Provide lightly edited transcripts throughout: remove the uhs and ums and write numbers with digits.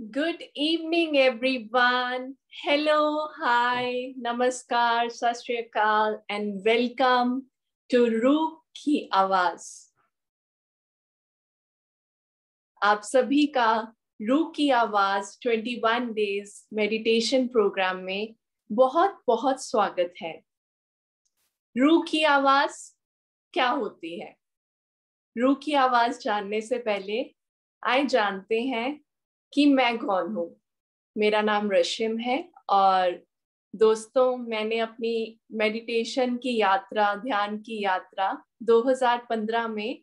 Good evening, everyone. Hello, hi, namaskar, sat shri akal, and welcome to रूह की आवाज। आप सभी का रूह की आवाज 21 डेज मेडिटेशन प्रोग्राम में बहुत बहुत स्वागत है। रूह की आवाज क्या होती है? रूह की आवाज जानने से पहले आइए जानते हैं कि मैं कौन हूँ। मेरा नाम रशिम है और दोस्तों, मैंने अपनी मेडिटेशन की यात्रा, ध्यान की यात्रा 2015 में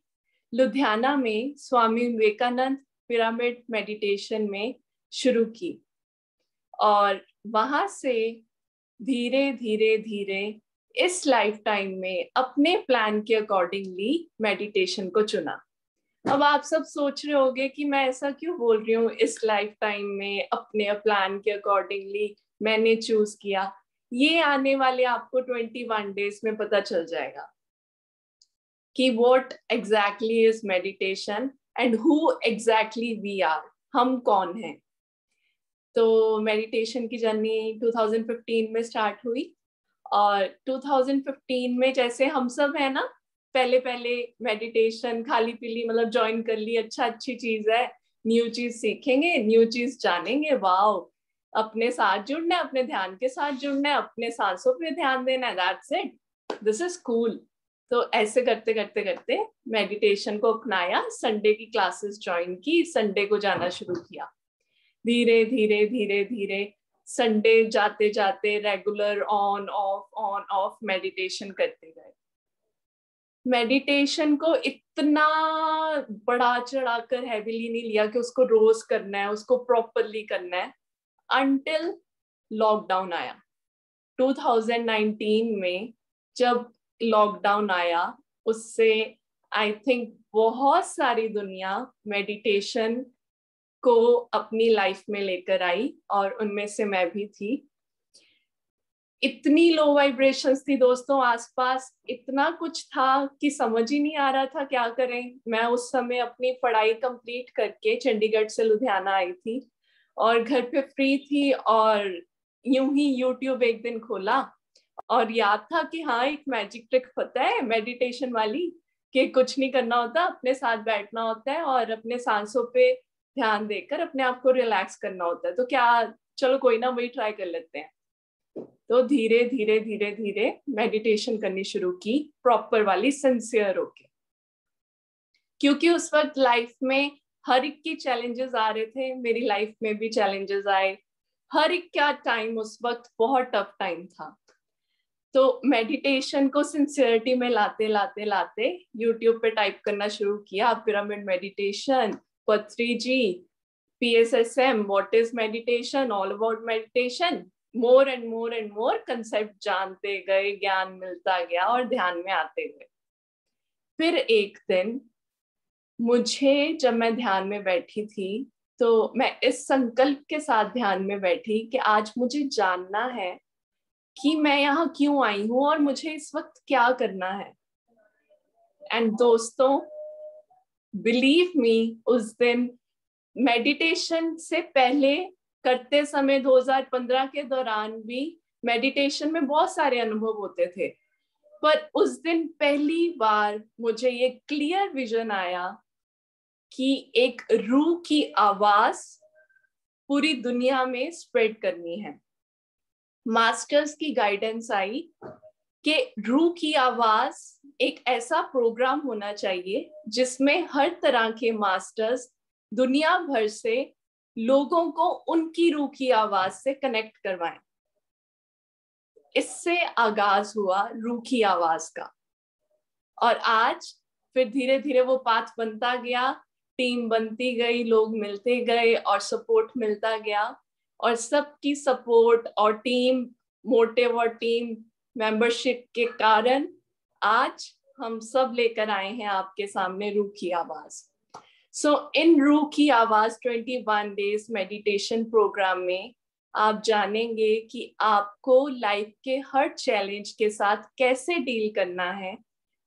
लुधियाना में स्वामी विवेकानंद पिरामिड मेडिटेशन में शुरू की और वहां से धीरे धीरे धीरे इस लाइफ टाइम में अपने प्लान के अकॉर्डिंगली मेडिटेशन को चुना। अब आप सब सोच रहे होंगे कि मैं ऐसा क्यों बोल रही हूँ, इस लाइफ टाइम में अपने प्लान के अकॉर्डिंगली मैंने चूज किया। ये आने वाले आपको 21 डेज में पता चल जाएगा कि what exactly is meditation and who exactly we are, हम कौन हैं। तो मेडिटेशन की जर्नी 2015 में स्टार्ट हुई और 2015 में जैसे हम सब है ना, पहले पहले मेडिटेशन खाली पीली मतलब ज्वाइन कर ली, अच्छा अच्छी चीज है, न्यू चीज सीखेंगे, न्यू चीज जानेंगे, वाओ, अपने साथ जुड़ना है, अपने ध्यान के साथ जुड़ना है, अपने सांसों पे ध्यान देना है, that's it, this is cool. तो ऐसे करते करते करते मेडिटेशन को अपनाया, संडे की क्लासेस ज्वाइन की, संडे को जाना शुरू किया। धीरे धीरे धीरे धीरे संडे जाते जाते रेगुलर ऑन ऑफ मेडिटेशन करते गए। मेडिटेशन को इतना बड़ा चढ़ाकर हैवीली नहीं लिया कि उसको रोज करना है, उसको प्रॉपरली करना है, अंटिल लॉकडाउन आया 2019 में। जब लॉकडाउन आया उससे आई थिंक बहुत सारी दुनिया मेडिटेशन को अपनी लाइफ में लेकर आई और उनमें से मैं भी थी। इतनी लो वाइब्रेशंस थी दोस्तों आसपास, इतना कुछ था कि समझ ही नहीं आ रहा था क्या करें। मैं उस समय अपनी पढ़ाई कंप्लीट करके चंडीगढ़ से लुधियाना आई थी और घर पे फ्री थी और यूं ही यूट्यूब एक दिन खोला और याद था कि हाँ, एक मैजिक ट्रिक पता है मेडिटेशन वाली, कि कुछ नहीं करना होता, अपने साथ बैठना होता है और अपने सांसों पे ध्यान देकर अपने आप को रिलैक्स करना होता है। तो क्या, चलो कोई ना, वही ट्राई कर लेते हैं। तो धीरे धीरे धीरे धीरे मेडिटेशन करनी शुरू की, प्रॉपर वाली, सिंसियर होके, क्योंकि उस वक्त लाइफ में हर एक की चैलेंजेस आ रहे थे, मेरी लाइफ में भी चैलेंजेस आए। हर एक का टाइम उस वक्त बहुत टफ टाइम था। तो मेडिटेशन को सिंसियरिटी में लाते लाते लाते यूट्यूब पे टाइप करना शुरू किया, पिरामिड मेडिटेशन, पत्री जी, PSSM, what is meditation, all about meditation, more and more concept जानते गए, ज्ञान मिलता गया और ध्यान में आते गए। फिर एक दिन मुझे, जब मैं ध्यान में बैठी थी, तो मैं इस संकल्प के साथ ध्यान में बैठी कि आज मुझे जानना है कि मैं यहाँ क्यों आई हूँ और मुझे इस वक्त क्या करना है। एंड दोस्तों, बिलीव मी, उस दिन मेडिटेशन से पहले करते समय 2015 के दौरान भी मेडिटेशन में बहुत सारे अनुभव होते थे, पर उस दिन पहली बार मुझे ये क्लियर विजन आया कि एक रूह की आवाज पूरी दुनिया में स्प्रेड करनी है। मास्टर्स की गाइडेंस आई कि रूह की आवाज एक ऐसा प्रोग्राम होना चाहिए जिसमें हर तरह के मास्टर्स दुनिया भर से लोगों को उनकी रूह की आवाज से कनेक्ट करवाएं। इससे आगाज हुआ रूह की आवाज का और आज फिर धीरे धीरे वो पाथ बनता गया, टीम बनती गई, लोग मिलते गए और सपोर्ट मिलता गया और सबकी सपोर्ट और टीम मोटिव और टीम मेंबरशिप के कारण आज हम सब लेकर आए हैं आपके सामने रूह की आवाज। सो इन रूह की आवाज 21 डेज मेडिटेशन प्रोग्राम में आप जानेंगे कि आपको लाइफ के हर चैलेंज के साथ कैसे डील करना है,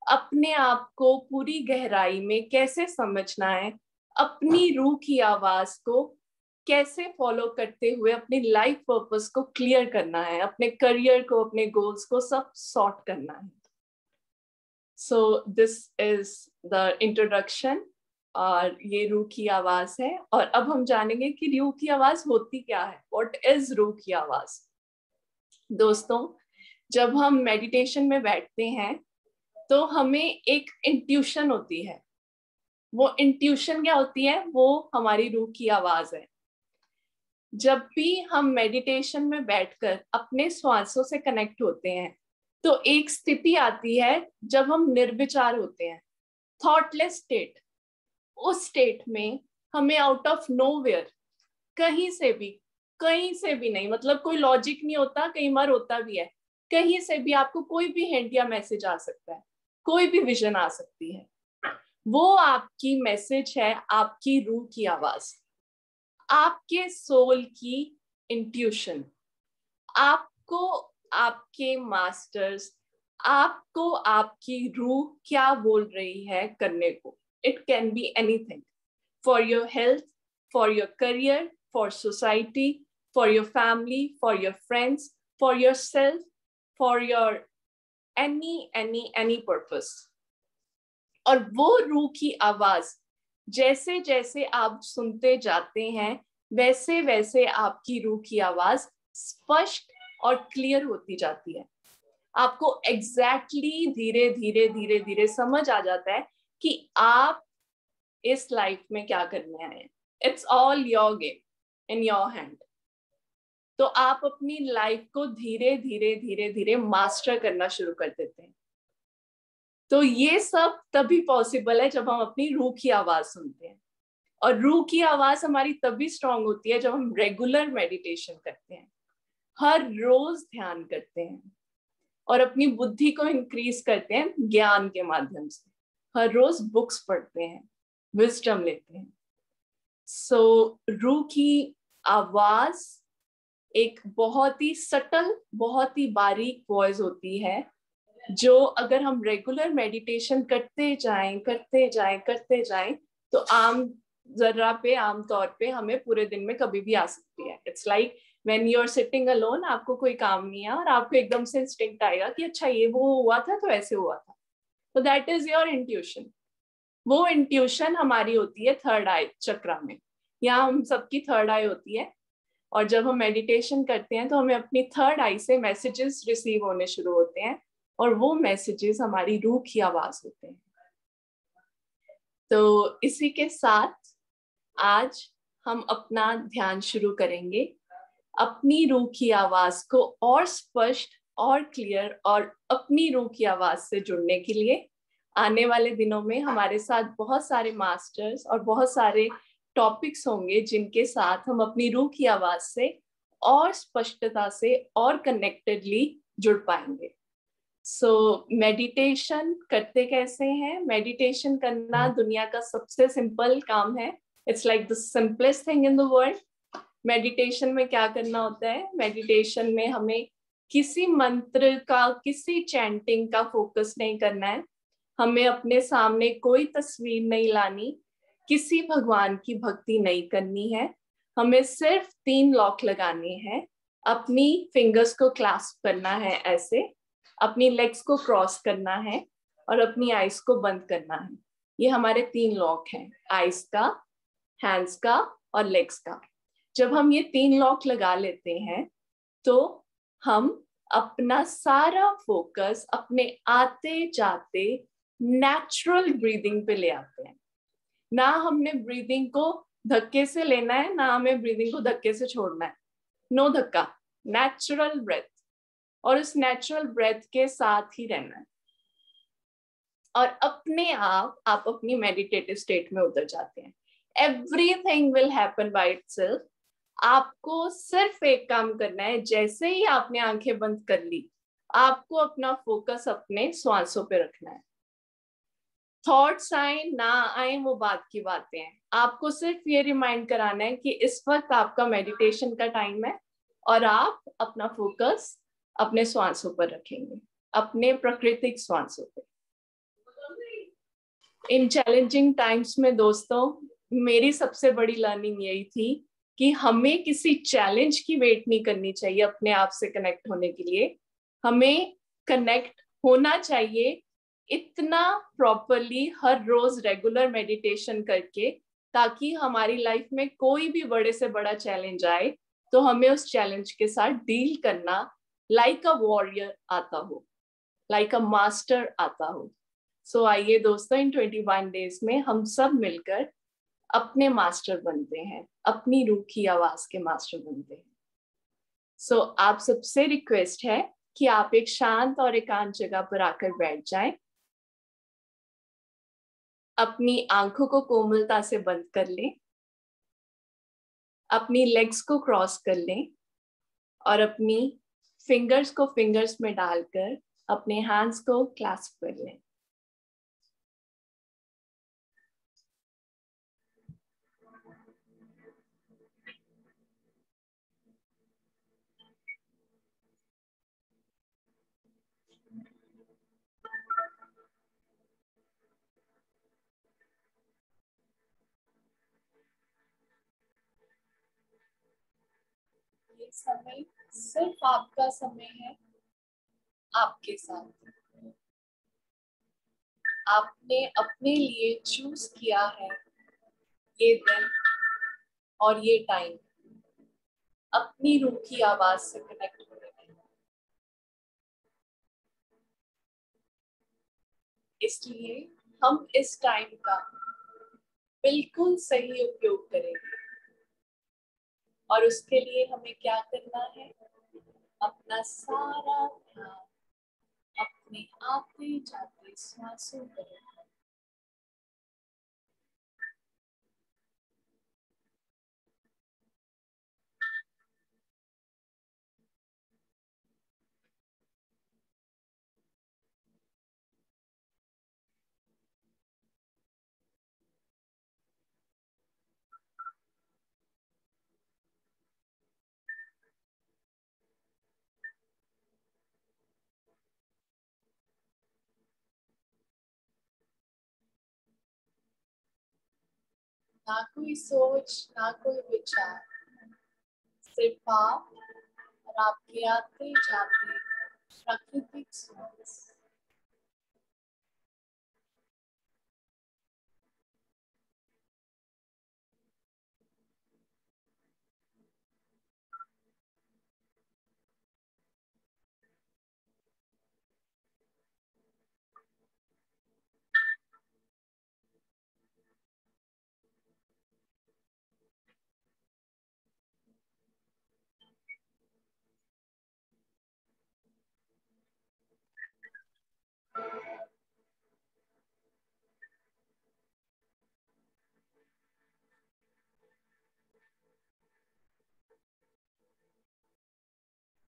अपने आप को पूरी गहराई में कैसे समझना है, अपनी रूह की आवाज को कैसे फॉलो करते हुए अपनी लाइफ पर्पस को क्लियर करना है, अपने करियर को, अपने गोल्स को सब सॉर्ट करना है। So this is the introduction, और ये रूह की आवाज है। और अब हम जानेंगे कि रूह की आवाज होती क्या है, व्हाट इज रूह की आवाज। दोस्तों, जब हम मेडिटेशन में बैठते हैं तो हमें एक इंट्यूशन होती है। वो इंट्यूशन क्या होती है? वो हमारी रूह की आवाज है। जब भी हम मेडिटेशन में बैठकर अपने श्वासों से कनेक्ट होते हैं तो एक स्थिति आती है जब हम निर्विचार होते हैं, थॉटलेस स्टेट। उस स्टेट में हमें आउट ऑफ नोवेयर, कहीं से भी नहीं, मतलब कोई लॉजिक नहीं होता, कई बार होता भी है, कहीं से भी आपको कोई भी हिंट या मैसेज आ सकता है, कोई भी विजन आ सकती है। वो आपकी मैसेज है, आपकी रूह की आवाज, आपके सोल की इंट्यूशन। आपको आपके मास्टर्स, आपको आपकी रूह क्या बोल रही है करने को। It can be anything, for your health, for your career, for society, for your family, for your friends, for your self, for your any purpose. और वो रूह की आवाज जैसे जैसे आप सुनते जाते हैं वैसे वैसे आपकी रूह की आवाज स्पष्ट और क्लियर होती जाती है। आपको एग्जैक्टली धीरे धीरे धीरे धीरे समझ आ जाता है कि आप इस लाइफ में क्या करने आए हैं। It's all your game in your hand. तो आप अपनी लाइफ को धीरे धीरे धीरे धीरे मास्टर करना शुरू कर देते हैं। तो ये सब तभी पॉसिबल है जब हम अपनी रूह की आवाज सुनते हैं। और रूह की आवाज हमारी तभी स्ट्रांग होती है जब हम रेगुलर मेडिटेशन करते हैं, हर रोज ध्यान करते हैं और अपनी बुद्धि को इंक्रीज करते हैं ज्ञान के माध्यम से, हर रोज बुक्स पढ़ते हैं, विजडम लेते हैं। सो रूह की आवाज एक बहुत ही सटल, बहुत ही बारीक वॉइस होती है जो अगर हम रेगुलर मेडिटेशन करते जाएं तो आम तौर पे हमें पूरे दिन में कभी भी आ सकती है। It's like when you are sitting alone, आपको कोई काम नहीं है और आपको एकदम से इंस्टिंक्ट आएगा कि अच्छा ये वो हुआ था तो ऐसे हुआ था। तो दैट इज योर इंट्यूशन। वो इंट्यूशन हमारी होती है थर्ड आई चक्रा में। यहाँ हम सबकी थर्ड आई होती है और जब हम मेडिटेशन करते हैं तो हमें अपनी थर्ड आई से मैसेजेस रिसीव होने शुरू होते हैं और वो मैसेजेस हमारी रूह की आवाज होते हैं। तो इसी के साथ आज हम अपना ध्यान शुरू करेंगे अपनी रूह की आवाज को और स्पष्ट और क्लियर और अपनी रूह की आवाज से जुड़ने के लिए। आने वाले दिनों में हमारे साथ बहुत सारे मास्टर्स और बहुत सारे टॉपिक्स होंगे जिनके साथ हम अपनी रूह की आवाज से और स्पष्टता से और कनेक्टेडली जुड़ पाएंगे। सो मेडिटेशन करते कैसे हैं? मेडिटेशन करना दुनिया का सबसे सिंपल काम है। It's like the simplest thing in the world. Meditation में क्या करना होता है? मेडिटेशन में हमें किसी मंत्र का, किसी चैंटिंग का फोकस नहीं करना है। हमें अपने सामने कोई तस्वीर नहीं लानी, किसी भगवान की भक्ति नहीं करनी है। हमें सिर्फ 3 लॉक लगाने हैं। अपनी फिंगर्स को क्लैस्प करना है ऐसे, अपनी लेग्स को क्रॉस करना है और अपनी आईज को बंद करना है। ये हमारे 3 लॉक हैं, आईज का, हैंड्स का और लेग्स का। जब हम ये 3 लॉक लगा लेते हैं तो हम अपना सारा फोकस अपने आते जाते नेचुरल ब्रीदिंग पे ले आते हैं। ना हमने ब्रीदिंग को धक्के से लेना है, ना हमें ब्रीदिंग को धक्के से छोड़ना है। नो धक्का, नेचुरल ब्रेथ। और इस नेचुरल ब्रेथ के साथ ही रहना है और अपने आप अपनी मेडिटेटिव स्टेट में उतर जाते हैं। Everything will happen by itself. आपको सिर्फ एक काम करना है, जैसे ही आपने आंखें बंद कर ली, आपको अपना फोकस अपने श्वासों पे रखना है। थॉट्स आए ना आए वो बात की बातें हैं। आपको सिर्फ ये रिमाइंड कराना है कि इस वक्त आपका मेडिटेशन का टाइम है और आप अपना फोकस अपने श्वासों पर रखेंगे, अपने प्राकृतिक श्वासों पे। इन चैलेंजिंग टाइम्स में दोस्तों, मेरी सबसे बड़ी लर्निंग यही थी कि हमें किसी चैलेंज की वेट नहीं करनी चाहिए अपने आप से कनेक्ट होने के लिए। हमें कनेक्ट होना चाहिए इतना प्रॉपरली हर रोज रेगुलर मेडिटेशन करके, ताकि हमारी लाइफ में कोई भी बड़े से बड़ा चैलेंज आए तो हमें उस चैलेंज के साथ डील करना लाइक अ वॉरियर आता हो, लाइक अ मास्टर आता हो। सो आइए दोस्तों, इन 21 डेज में हम सब मिलकर अपने मास्टर बनते हैं, अपनी रूह की आवाज के मास्टर बनते हैं। सो आप सबसे रिक्वेस्ट है कि आप एक शांत और एकांत जगह पर आकर बैठ जाएं, अपनी आंखों को कोमलता से बंद कर लें, अपनी लेग्स को क्रॉस कर लें और अपनी फिंगर्स को फिंगर्स में डालकर अपने हैंड्स को क्लैस्प कर लें। ये समय सिर्फ आपका समय है, आपके साथ। आपने अपने लिए चूज किया है ये दिन और ये टाइम अपनी रूह की आवाज से कनेक्ट होने में। इसलिए हम इस टाइम का बिल्कुल सही उपयोग करेंगे। और उसके लिए हमें क्या करना है? अपना सारा ध्यान अपने आते जाते सांसों पर रखना। ना कोई सोच, ना कोई विचार, सिर्फ आप और आपके आते जाते प्राकृतिक सांस।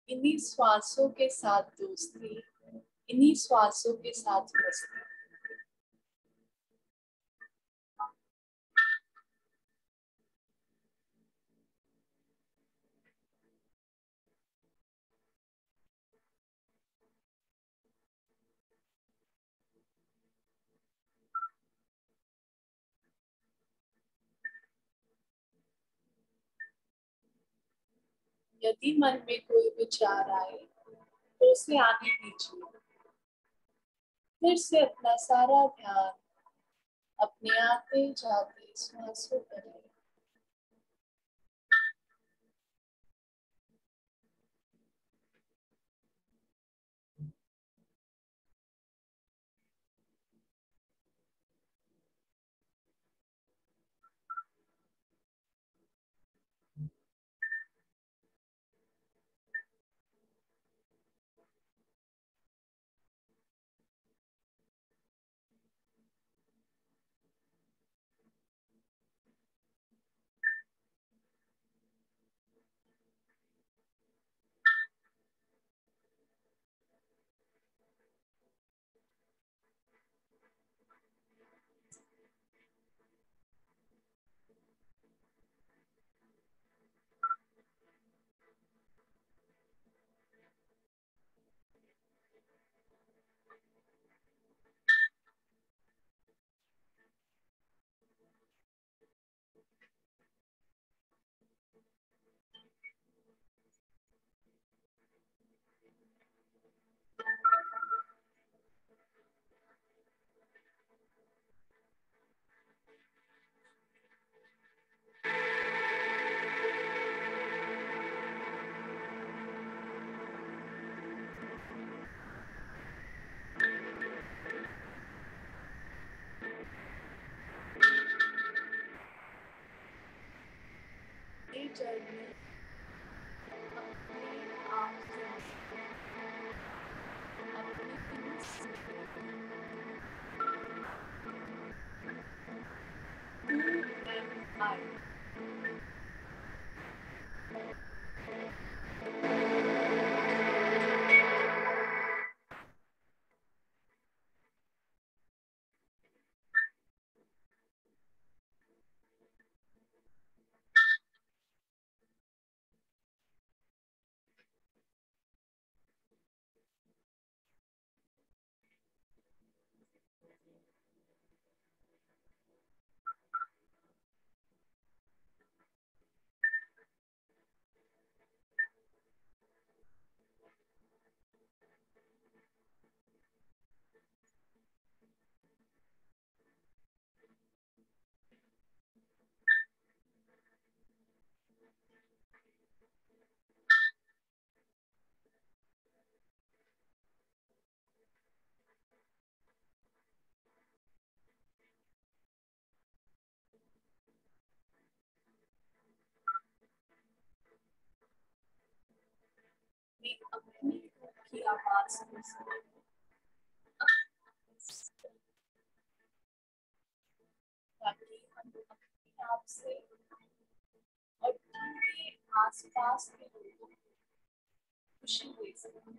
इन्हीं श्वासों के साथ दोस्ती, इन्हीं श्वासों के साथ मस्ती। यदि मन में कोई विचार आए तो उसे आने दीजिए। फिर से अपना सारा ध्यान अपने आते जाते सांसों पर है। आए। अपनी की आवाज ताकि हम अपने आप से और पूरे आसपास के लोगों को खुशी दे सकें।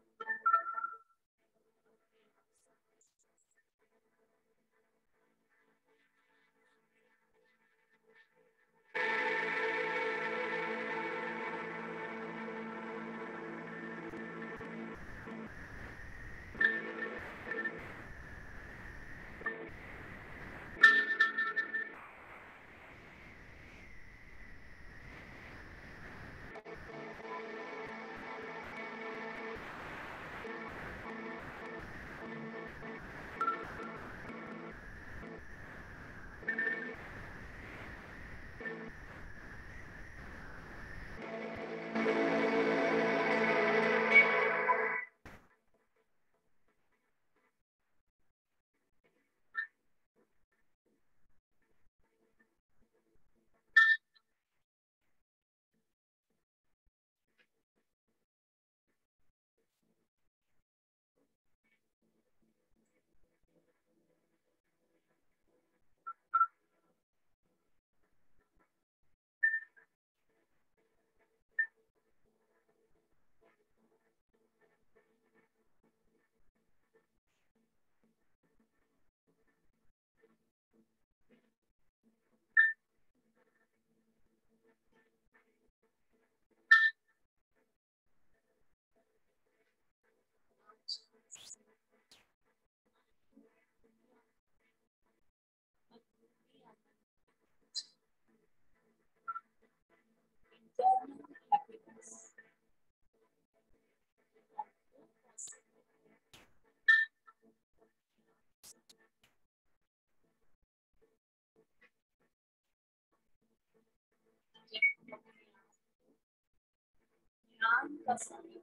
ध्यान का समय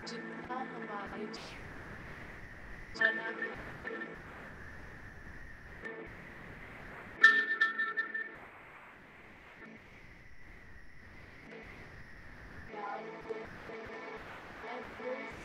जितना हमारे जाना है प्यार को मैं वो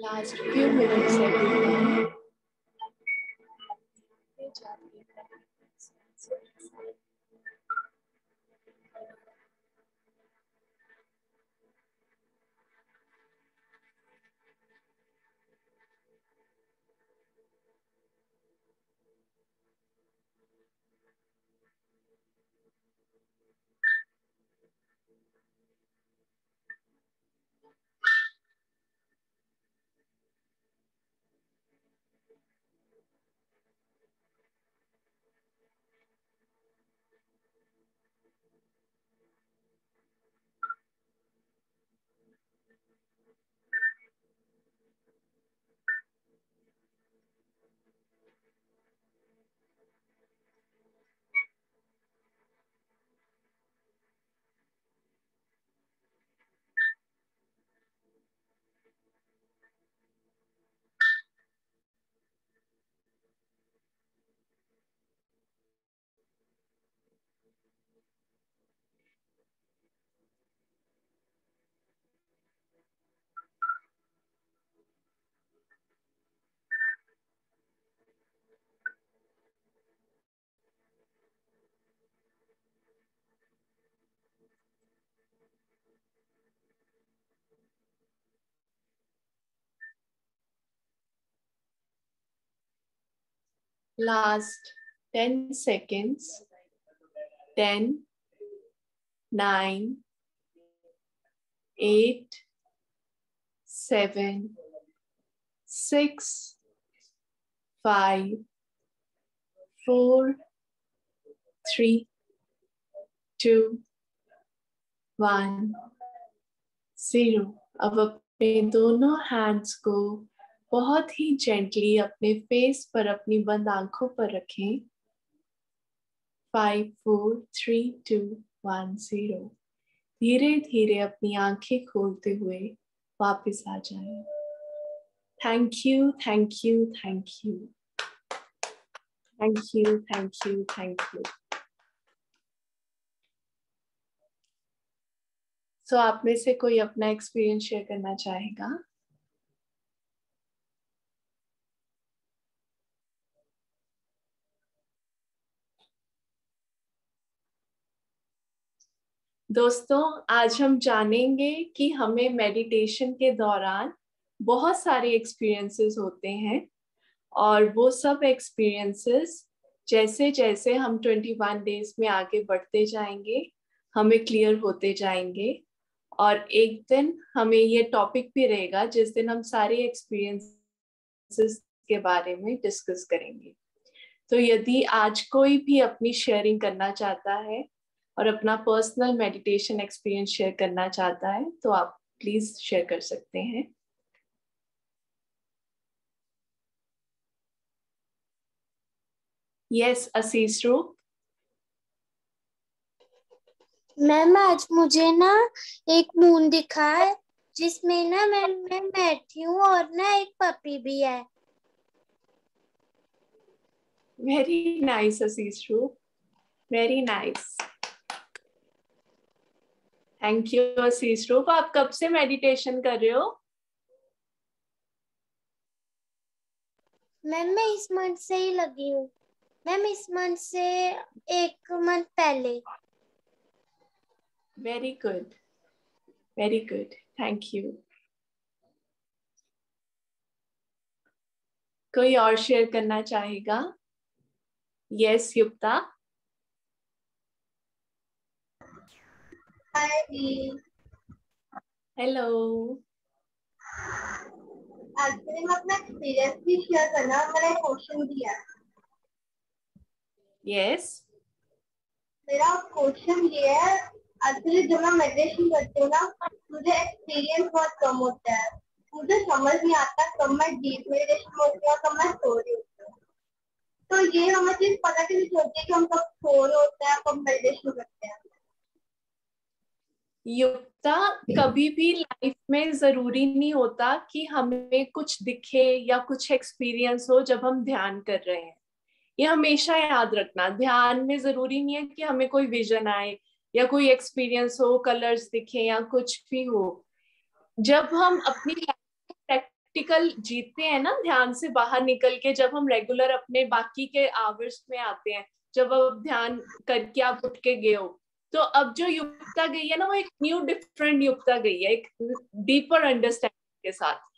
Last few minutes, everyone. Last 10 seconds. 10, 9, 8, 7, 6, 5, 4, 3, 2, 1, 0. अब अपने दोनों हैंड्स को बहुत ही जेंटली अपने फेस पर, अपनी बंद आंखों पर रखें. 5, 4, 3, 2, 1, 0. धीरे धीरे अपनी आंखें खोलते हुए वापस आ जाएं. Thank you, thank you, thank you, thank you, thank you, thank you. So आप में से कोई अपना एक्सपीरियंस शेयर करना चाहेगा? दोस्तों, आज हम जानेंगे कि हमें मेडिटेशन के दौरान बहुत सारे एक्सपीरियंसेस होते हैं और वो सब एक्सपीरियंसेस जैसे जैसे हम 21 डेज में आगे बढ़ते जाएंगे हमें क्लियर होते जाएंगे. और एक दिन हमें ये टॉपिक भी रहेगा जिस दिन हम सारे एक्सपीरियंसेस के बारे में डिस्कस करेंगे. तो यदि आज कोई भी अपनी शेयरिंग करना चाहता है और अपना पर्सनल मेडिटेशन एक्सपीरियंस शेयर करना चाहता है तो आप प्लीज शेयर कर सकते हैं. यस, आशीष रूप. मैम आज मुझे ना एक मून दिखा है जिसमें ना मैं बैठी हूँ और ना एक पपी भी है. वेरी नाइस आशीष रूप, वेरी नाइस. थैंक यू आशीष रूप. आप कब से मेडिटेशन कर रहे हो? मैम मैं इस मंथ से ही लगी हूँ. मैम इस मंथ से 1 मंथ पहले. Very good, very good. Thank you. कोई और शेयर करना चाहेगा? यस, युक्ता. हेलो. एक्चुअली मैं अपना एक्सपीरियंस भी शेयर करना, मैंने एक क्वेश्चन दिया. यस. मेरा क्वेश्चन ये है, एक्चुअली जब मैं मेडिटेशन करती हूँ ना मुझे एक्सपीरियंस बहुत कम होता है. मुझे समझ नहीं आता कब मैं डीप मेडिटेशन में होती हूँ कब मैं सो रही होती हूँ. तो ये हमें चीज पता कैसे चलती है कि हम कब सो रहे होते हैं कब मेडिटेशन करते हैं? युक्ता, कभी भी लाइफ में जरूरी नहीं होता कि हमें कुछ दिखे या कुछ एक्सपीरियंस हो जब हम ध्यान कर रहे हैं. ये हमेशा याद रखना. ध्यान में जरूरी नहीं है कि हमें कोई विजन आए या कोई एक्सपीरियंस हो, कलर्स दिखे या कुछ भी हो. जब हम अपनी लाइफ में प्रैक्टिकल जीते हैं ना ध्यान से बाहर निकल के, जब हम रेगुलर अपने बाकी के आवर्स में आते हैं, जब अब ध्यान करके आप उठ के गए हो, तो अब जो युक्ता गई है ना वो एक न्यू डिफरेंट युक्ता गई है, एक डीपर अंडरस्टैंडिंग के साथ।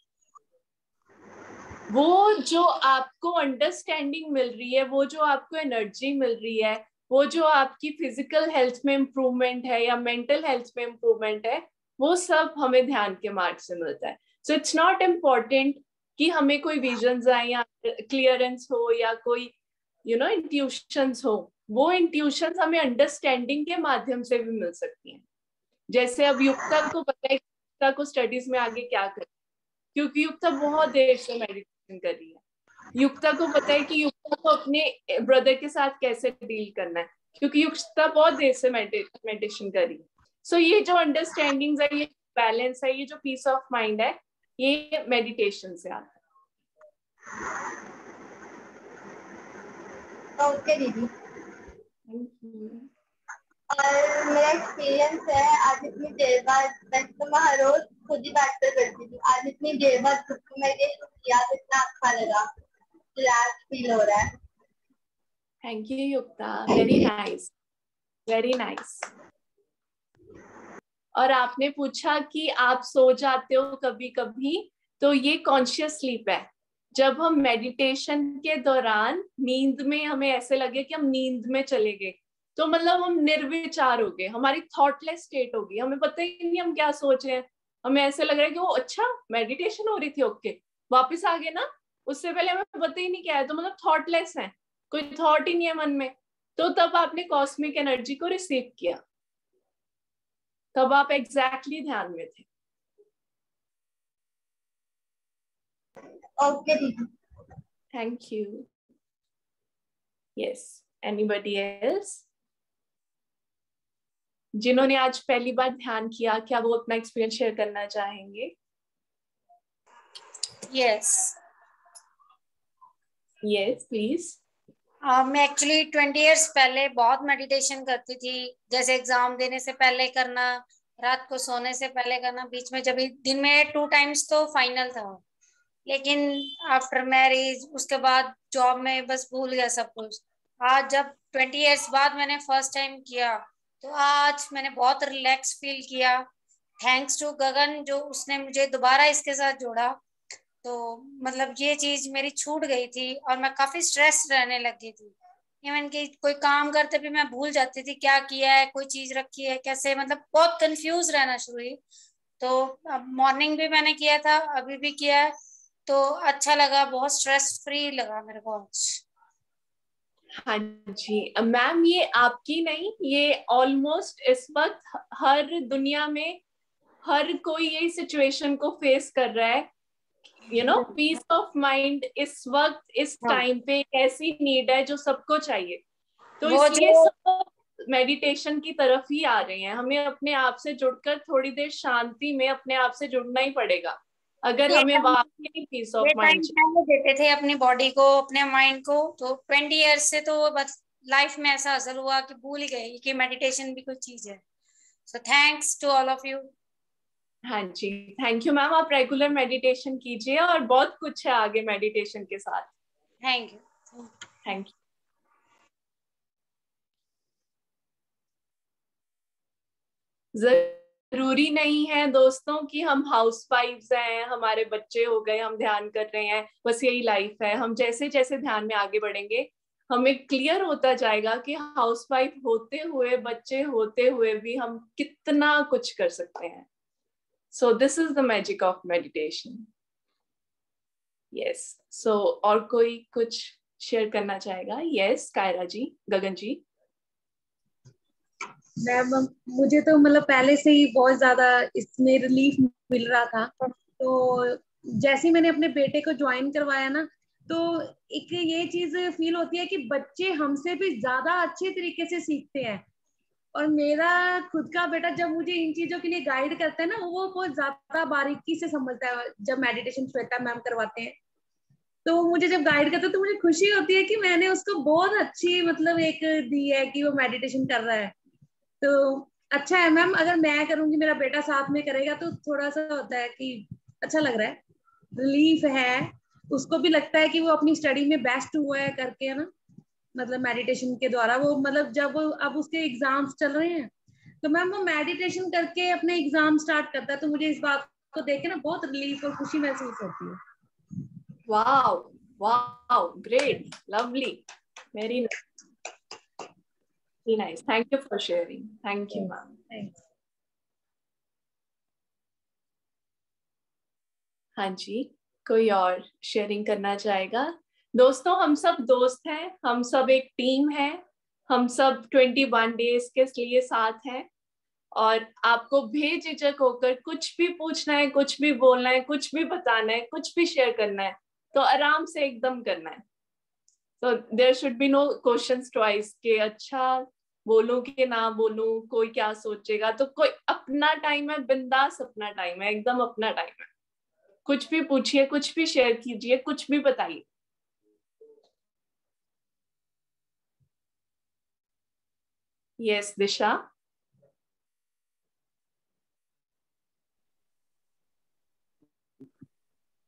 वो जो आपको अंडरस्टैंडिंग मिल रही है, वो जो आपको एनर्जी मिल रही है, वो जो आपकी फिजिकल हेल्थ में इम्प्रूवमेंट है या मेंटल हेल्थ में इम्प्रूवमेंट है, वो सब हमें ध्यान के मार्ग से मिलता है। सो इट्स नॉट इम्पोर्टेंट कि हमें कोई विजन्स आए या क्लियरेंस हो या कोई इंट्यूशंस हो। वो इंट्यूशंस हमें अंडरस्टैंडिंग के माध्यम से भी मिल सकती हैं। जैसे अब युक्ता को पता है युक्ता को स्टडीज में आगे क्या करना, क्योंकि युक्ता बहुत देर से मेडिटेशन कर रही है। युक्ता को पता है कि युक्ता को अपने ब्रदर के साथ कैसे डील करना है, क्योंकि युक्ता बहुत देर से मेडिटेशन कर रही है। सो ये जो अंडरस्टैंडिंग है, ये बैलेंस है, ये जो पीस ऑफ माइंड है, ये मेडिटेशन से आता है। ओके दीदी। Thank you. और मेरा एक्सपीरियंस है, आज इतनी देर बाद, वैसे तो मैं हर रोज खुद ही बैठ कर करती थी, आज इतनी देर बाद खुद को मेडिटेशन किया तो इतना अच्छा लगा, रिलैक्स फील हो रहा है। Thank you Yukta, very nice, very nice. और आपने पूछा कि आप सो जाते हो कभी कभी, तो ये कॉन्शियस स्लीप है। जब हम मेडिटेशन के दौरान नींद में हमें ऐसे लगे कि हम नींद में चले गए, तो मतलब हम निर्विचार हो गए, हमारी थॉटलेस स्टेट होगी, हमें पता ही नहीं हम क्या सोच रहे हैं। हमें ऐसे लग रहा है कि वो अच्छा मेडिटेशन हो रही थी, ओके वापस आ गए ना, उससे पहले हमें पता ही नहीं क्या है, तो मतलब थॉटलेस है, कोई थॉट ही नहीं है मन में। तो तब आपने कॉस्मिक एनर्जी को रिसीव किया, तब आप एग्जैक्टली ध्यान में थे। ओके दीदी। Thank you. Yes, anybody else जिन्होंने आज पहली बार ध्यान किया, क्या वो अपना एक्सपीरियंस शेयर करना चाहेंगे? Yes yes please. मैं एक्चुअली 20 इयर्स पहले बहुत मेडिटेशन करती थी, जैसे एग्जाम देने से पहले करना, रात को सोने से पहले करना, बीच में जब दिन में 2 टाइम्स तो फाइनल था। लेकिन आफ्टर मैरिज, उसके बाद जॉब में बस भूल गया सब कुछ। आज जब 20 इयर्स बाद मैंने फर्स्ट टाइम किया, तो आज मैंने बहुत रिलैक्स फील किया। थैंक्स टू गगन, जो उसने मुझे दोबारा इसके साथ जोड़ा। तो मतलब ये चीज मेरी छूट गई थी और मैं काफी स्ट्रेस रहने लग गई थी। इवन कि कोई काम करते भी मैं भूल जाती थी क्या किया है, कोई चीज रखी है कैसे, मतलब बहुत कंफ्यूज रहना शुरू हुई। तो अब मॉर्निंग भी मैंने किया था, अभी भी किया है, तो अच्छा लगा, बहुत स्ट्रेस फ्री लगा मेरे को आज। हाँ जी मैम, ये आपकी नहीं, ये ऑलमोस्ट इस वक्त हर दुनिया में हर कोई यही सिचुएशन को फेस कर रहा है। पीस ऑफ माइंड इस वक्त इस टाइम पे एक ऐसी नीड है जो सबको चाहिए। तो इसलिए सब मेडिटेशन की तरफ ही आ रहे हैं। हमें अपने आप से जुड़कर थोड़ी देर शांति में अपने आप से जुड़ना ही पड़ेगा, अगर हमें वाकई पीस ऑफ माइंड देते थे अपनी बॉडी को, अपने माइंड को। तो 20 इयर्स से तो बस लाइफ में ऐसा असर हुआ कि भूल ही गए कि मेडिटेशन भी कोई चीज है। So thanks to all of you. हाँ जी, थैंक यू मैम। आप रेगुलर मेडिटेशन कीजिए और बहुत कुछ है आगे मेडिटेशन के साथ। Thank you. Thank you. जरूरी नहीं है दोस्तों कि हम हाउसवाइफ्स हैं, हमारे बच्चे हो गए, हम ध्यान कर रहे हैं, बस यही लाइफ है। हम जैसे जैसे ध्यान में आगे बढ़ेंगे, हमें क्लियर होता जाएगा कि हाउसवाइफ होते हुए, बच्चे होते हुए भी हम कितना कुछ कर सकते हैं। So this is the magic of meditation. Yes. So और कोई कुछ शेयर करना चाहेगा? Yes, कायरा जी, गगन जी। मैम मुझे तो मतलब पहले से ही बहुत ज्यादा इसमें रिलीफ मिल रहा था। तो जैसे ही मैंने अपने बेटे को ज्वाइन करवाया ना, तो एक ये चीज फील होती है कि बच्चे हमसे भी ज्यादा अच्छे तरीके से सीखते हैं। और मेरा खुद का बेटा जब मुझे इन चीजों के लिए गाइड करता है ना, वो बहुत ज्यादा बारीकी से समझता है। जब मेडिटेशन श्वेता मैम करवाते हैं, तो मुझे जब गाइड करता है तो मुझे खुशी होती है कि मैंने उसको बहुत अच्छी मतलब एक दी है कि वो मेडिटेशन कर रहा है। तो अच्छा है मैम, अगर मैं करूंगी, मेरा बेटा साथ में करेगा, तो थोड़ा सा होता है कि अच्छा लग रहा है। रिलीफ है, उसको भी लगता है कि वो अपनी स्टडी में बेस्ट हुआ है करके, है ना, मतलब मेडिटेशन के द्वारा वो, मतलब जब अब उसके एग्जाम्स चल रहे हैं तो मैम वो मेडिटेशन करके अपने एग्जाम स्टार्ट करता है, तो मुझे इस बात को देख के ना बहुत रिलीफ और खुशी महसूस होती है। Wow wow, great, lovely, very nice, thank you for sharing, thank you ma'am. Thanks. हाँ जी, कोई और शेयरिंग करना चाहेगा? दोस्तों, हम सब दोस्त हैं, हम सब एक टीम है, हम सब 21 डेज के लिए साथ हैं, और आपको बेझिझक होकर कुछ भी पूछना है, कुछ भी बोलना है, कुछ भी बताना है, कुछ भी शेयर करना है, तो आराम से एकदम करना है। तो there should be no questions twice के अच्छा बोलूं कि ना बोलूं, कोई क्या सोचेगा, तो कोई अपना टाइम है, बिंदास अपना टाइम है, एकदम अपना टाइम है, कुछ भी पूछिए, कुछ भी शेयर कीजिए, कुछ भी बताइए। यस दिशा।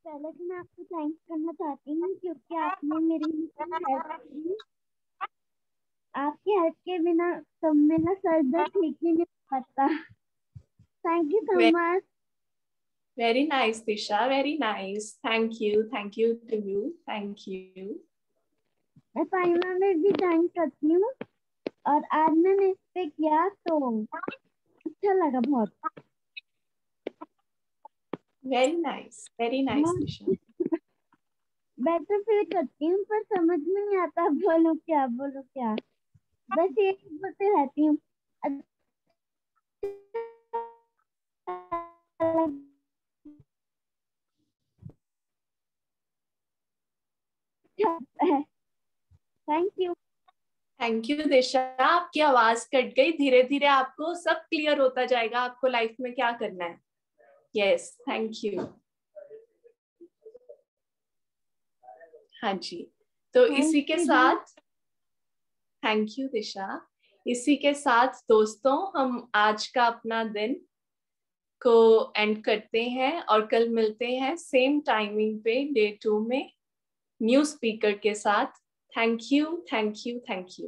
पहले तो मैं आपको थैंक्स करना चाहती हूँ क्योंकि आपने मेरी हेल्प की। आपकी हेल्प के बिना तो मेरा सर दर्द ठीक ही नहीं पड़ता। Thank you so much. Very nice Disha, very nice, thank you to you, thank you. मैं फाइमा में भी थैंक करती हूँ, और आज मैंने इस पे किया तो अच्छा लगा बहुत। वेरी नाइस दिशा। बेटर फील करती हूँ पर समझ में नहीं आता बोलूं क्या बोलूं क्या, बस ये बोलते रहती हूँ। Thank you. थैंक यू दिशा, आपकी आवाज कट गई, धीरे धीरे आपको सब क्लियर होता जाएगा, आपको लाइफ में क्या करना है। Yes, thank you. हाँ जी, तो इसी के साथ, थैंक यू दिशा, इसी के साथ दोस्तों हम आज का अपना दिन को एंड करते हैं, और कल मिलते हैं सेम टाइमिंग पे डे 2 में न्यू स्पीकर के साथ। Thank you, thank you, thank you.